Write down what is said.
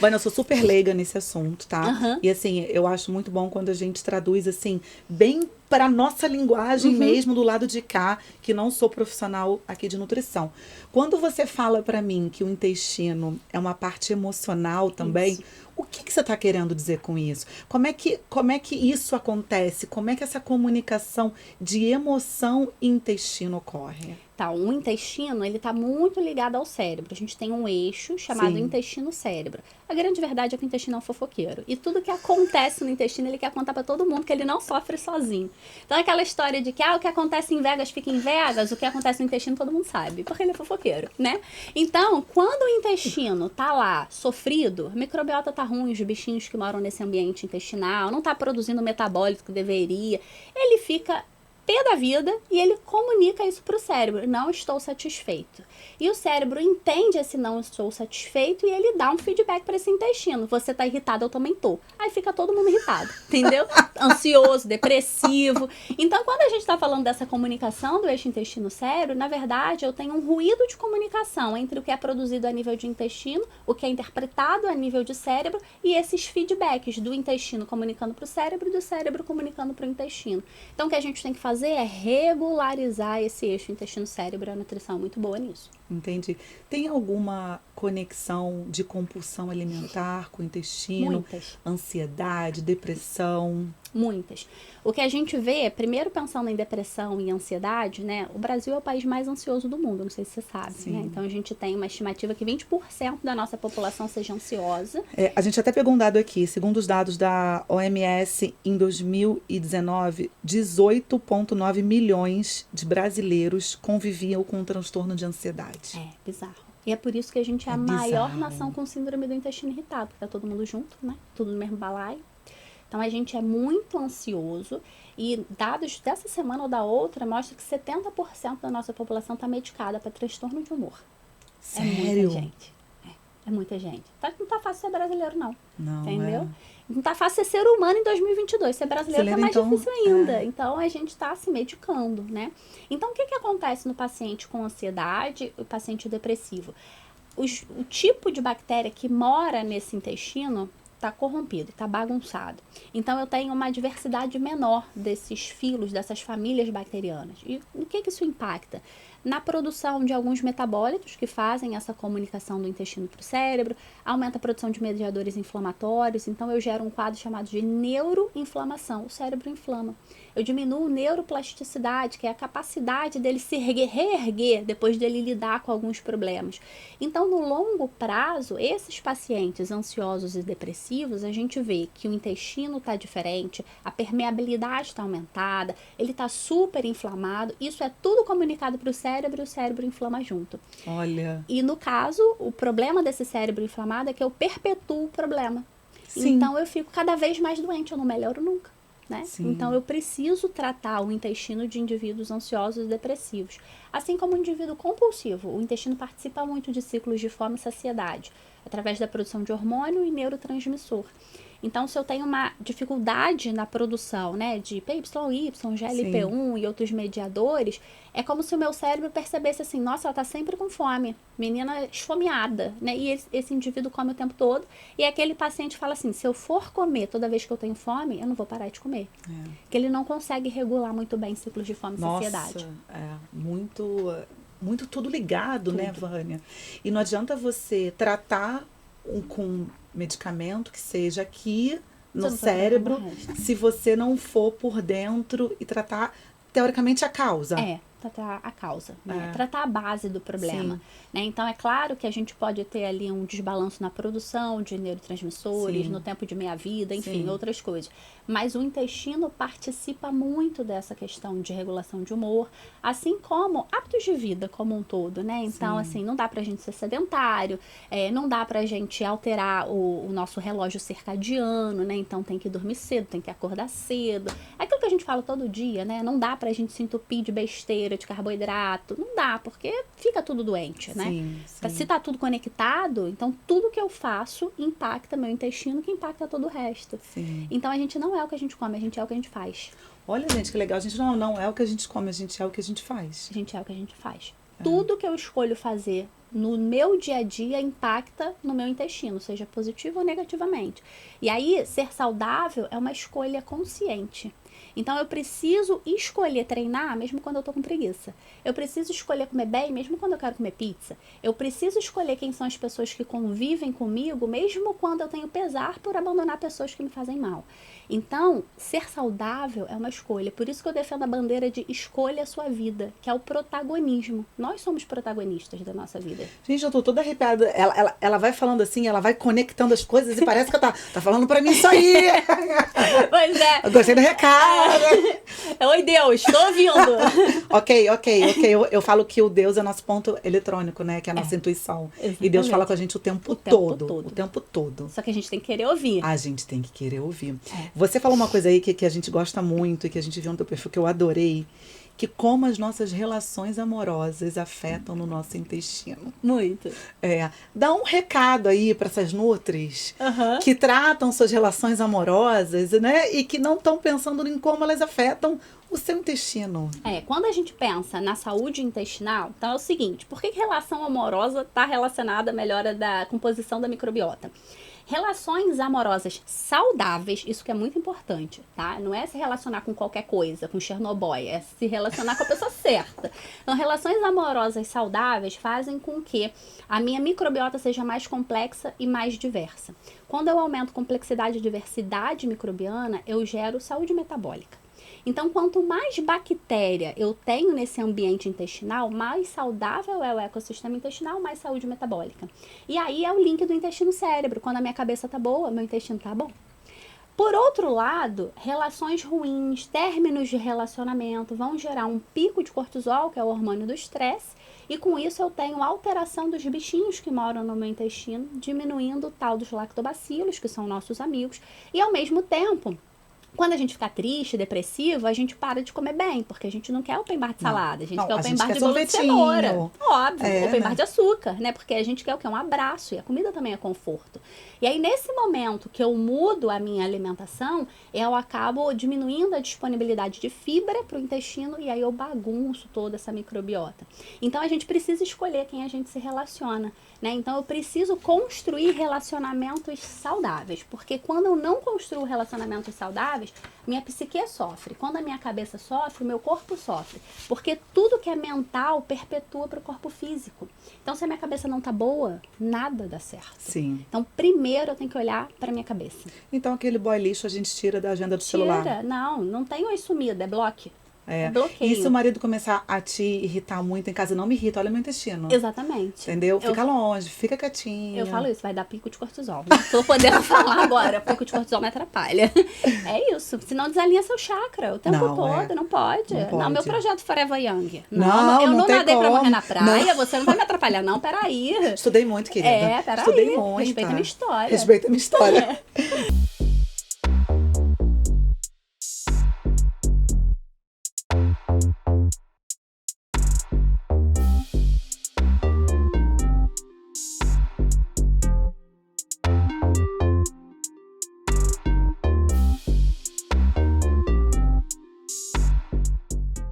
Vânia, eu sou super leiga nesse assunto, tá? Aham. E assim, eu acho muito bom quando a gente traduz assim, bem para nossa linguagem mesmo, do lado de cá, que não sou profissional aqui de nutrição. Quando você fala para mim que o intestino é uma parte emocional também, Isso. o que que você está querendo dizer com isso? Como é que isso acontece? Como é que essa comunicação de emoção e intestino ocorre? Tá, o intestino, ele tá muito ligado ao cérebro. A gente tem um eixo chamado Sim. intestino-cérebro. A grande verdade é que o intestino é um fofoqueiro. E tudo que acontece no intestino, ele quer contar pra todo mundo que ele não sofre sozinho. Então é aquela história de que o que acontece em Vegas fica em Vegas, o que acontece no intestino todo mundo sabe, porque ele é fofoqueiro, né? Então, quando o intestino tá lá sofrido, a microbiota tá ruim, os bichinhos que moram nesse ambiente intestinal, não tá produzindo o metabólito que deveria, ele fica pé da vida e ele comunica isso para o cérebro, não estou satisfeito. E o cérebro entende esse não estou satisfeito e ele dá um feedback para esse intestino. Você tá irritado, eu também tô. Aí fica todo mundo irritado, entendeu? Ansioso, depressivo. Então, quando a gente está falando dessa comunicação do eixo intestino-cérebro, na verdade, eu tenho um ruído de comunicação entre o que é produzido a nível de intestino, o que é interpretado a nível de cérebro e esses feedbacks do intestino comunicando para o cérebro e do cérebro comunicando para o intestino. Então, o que a gente tem que fazer é regularizar esse eixo intestino-cérebro. A nutrição é muito boa nisso. Entendi. Tem alguma conexão de compulsão alimentar com o intestino? Muitas. Ansiedade, depressão? Muitas. O que a gente vê, primeiro pensando em depressão e ansiedade, né? O Brasil é o país mais ansioso do mundo, não sei se você sabe, Sim. né? Então a gente tem uma estimativa que 20% da nossa população seja ansiosa. A gente até pegou um dado aqui, segundo os dados da OMS, em 2019, 18,9 milhões de brasileiros conviviam com um transtorno de ansiedade. É bizarro. E é por isso que a gente é a maior nação com síndrome do intestino irritado, porque tá todo mundo junto, né? Tudo no mesmo balaio. Então a gente é muito ansioso e dados dessa semana ou da outra mostram que 70% da nossa população está medicada para transtorno de humor. Sério? É muita gente. É muita gente. Não tá fácil ser brasileiro, não. Não, Entendeu? Não tá fácil ser humano em 2022. Ser brasileiro tá mais então, difícil ainda. Então a gente tá se medicando, né? Então o que acontece no paciente com ansiedade e paciente depressivo? O tipo de bactéria que mora nesse intestino está corrompido, está bagunçado. Então eu tenho uma diversidade menor desses filos, dessas famílias bacterianas. E o que isso impacta? Na produção de alguns metabólitos que fazem essa comunicação do intestino para o cérebro, aumenta a produção de mediadores inflamatórios, então eu gero um quadro chamado de neuroinflamação, o cérebro inflama. Eu diminuo neuroplasticidade, que é a capacidade dele se reerguer depois dele lidar com alguns problemas. Então, no longo prazo, esses pacientes ansiosos e depressivos, a gente vê que o intestino está diferente, a permeabilidade está aumentada, ele está super inflamado, isso é tudo comunicado para o cérebro e o cérebro inflama junto. Olha. E no caso, o problema desse cérebro inflamado é que eu perpetuo o problema. Sim. Então, eu fico cada vez mais doente, eu não melhoro nunca. Né? Então, eu preciso tratar o intestino de indivíduos ansiosos e depressivos. Assim como o indivíduo compulsivo, o intestino participa muito de ciclos de fome e saciedade, através da produção de hormônio e neurotransmissor. Então, se eu tenho uma dificuldade na produção, né, de PYY, GLP-1 e outros mediadores, é como se o meu cérebro percebesse assim, nossa, ela tá sempre com fome, menina esfomeada, né? E esse indivíduo come o tempo todo, e aquele paciente fala assim, se eu for comer toda vez que eu tenho fome, eu não vou parar de comer. Porque ele não consegue regular muito bem ciclos de fome e saciedade. Muito tudo ligado, né, Vânia? E não adianta você tratar com medicamento que seja aqui no cérebro, se você não for por dentro e tratar, teoricamente, a causa. Tratar a causa, né? Tratar a base do problema. Né? Então, é claro que a gente pode ter ali um desbalanço na produção de neurotransmissores, no tempo de meia-vida, enfim, outras coisas. Mas o intestino participa muito dessa questão de regulação de humor, assim como hábitos de vida como um todo, né? Então, assim, não dá pra gente ser sedentário, não dá pra gente alterar o nosso relógio circadiano, né? Então, tem que dormir cedo, tem que acordar cedo. Aquilo que a gente fala todo dia, né? Não dá pra gente se entupir de besteira, de carboidrato, não dá, porque fica tudo doente, né? Se tá tudo conectado, então tudo que eu faço impacta meu intestino, que impacta todo o resto. Então a gente não é o que a gente come, a gente é o que a gente faz. Olha, gente, que legal. A gente não é o que a gente come, a gente é o que a gente faz. A gente é o que a gente faz. Tudo que eu escolho fazer no meu dia a dia impacta no meu intestino, seja positivo ou negativamente. E aí, ser saudável é uma escolha consciente. Então, eu preciso escolher treinar mesmo quando eu tô com preguiça. Eu preciso escolher comer bem mesmo quando eu quero comer pizza. Eu preciso escolher quem são as pessoas que convivem comigo mesmo quando eu tenho pesar por abandonar pessoas que me fazem mal. Então, ser saudável é uma escolha. Por isso que eu defendo a bandeira de escolha a sua vida, que é o protagonismo. Nós somos protagonistas da nossa vida. Gente, eu tô toda arrepiada. Ela vai falando assim, ela vai conectando as coisas e parece que tá falando pra mim isso aí. Pois é. Eu gostei do recado. Oi, Deus, tô ouvindo. Ok. Eu falo que o Deus é nosso ponto eletrônico, né? Que é a nossa intuição. Exatamente. E Deus fala com a gente o tempo todo. Só que a gente tem que querer ouvir. A gente tem que querer ouvir. Você falou uma coisa aí que a gente gosta muito e que a gente viu no teu perfil que eu adorei. Que como as nossas relações amorosas afetam no nosso intestino. Muito. Dá um recado aí para essas nutris que tratam suas relações amorosas, né? E que não estão pensando em como elas afetam o seu intestino. Quando a gente pensa na saúde intestinal, então é o seguinte, por que relação amorosa está relacionada à melhora da composição da microbiota? Relações amorosas saudáveis, isso que é muito importante, tá? Não é se relacionar com qualquer coisa, com Chernobyl, é se relacionar com a pessoa certa. Então, relações amorosas saudáveis fazem com que a minha microbiota seja mais complexa e mais diversa. Quando eu aumento complexidade e diversidade microbiana, eu gero saúde metabólica. Então, quanto mais bactéria eu tenho nesse ambiente intestinal, mais saudável é o ecossistema intestinal, mais saúde metabólica. E aí é o link do intestino-cérebro. Quando a minha cabeça tá boa, meu intestino tá bom. Por outro lado, relações ruins, términos de relacionamento vão gerar um pico de cortisol, que é o hormônio do estresse, e com isso eu tenho alteração dos bichinhos que moram no meu intestino, diminuindo o tal dos lactobacilos, que são nossos amigos, e ao mesmo tempo, quando a gente fica triste, depressivo, a gente para de comer bem, porque a gente não quer open bar de salada, a gente quer open bar de bolo de cenoura. Óbvio, open bar de açúcar, né? Porque a gente quer o quê? Um abraço, e a comida também é conforto. E aí, nesse momento que eu mudo a minha alimentação, eu acabo diminuindo a disponibilidade de fibra para o intestino, e aí eu bagunço toda essa microbiota. Então, a gente precisa escolher quem a gente se relaciona, né? Então, eu preciso construir relacionamentos saudáveis, porque quando eu não construo relacionamentos saudáveis, minha psique sofre. Quando a minha cabeça sofre, o meu corpo sofre. Porque tudo que é mental perpetua para o corpo físico. Então, se a minha cabeça não tá boa, nada dá certo. Sim. Então, primeiro eu tenho que olhar para minha cabeça. Então, aquele boy lixo a gente tira da agenda do celular. Não tem oi sumida, é bloque. Bloqueio. E se o marido começar a te irritar muito em casa, não me irrita, olha meu intestino. Exatamente. Entendeu? Fica longe, fica quietinho. Eu falo isso, vai dar pico de cortisol. Não tô podendo falar agora, pico de cortisol me atrapalha. É isso, senão desalinha seu chakra o tempo todo, não pode. Não, meu projeto Forever Young. Não, eu não nadei pra morrer na praia, você não vai me atrapalhar, não, peraí. Estudei muito, querida. Peraí. Estudei muito. Respeita a minha história. Respeita a minha história.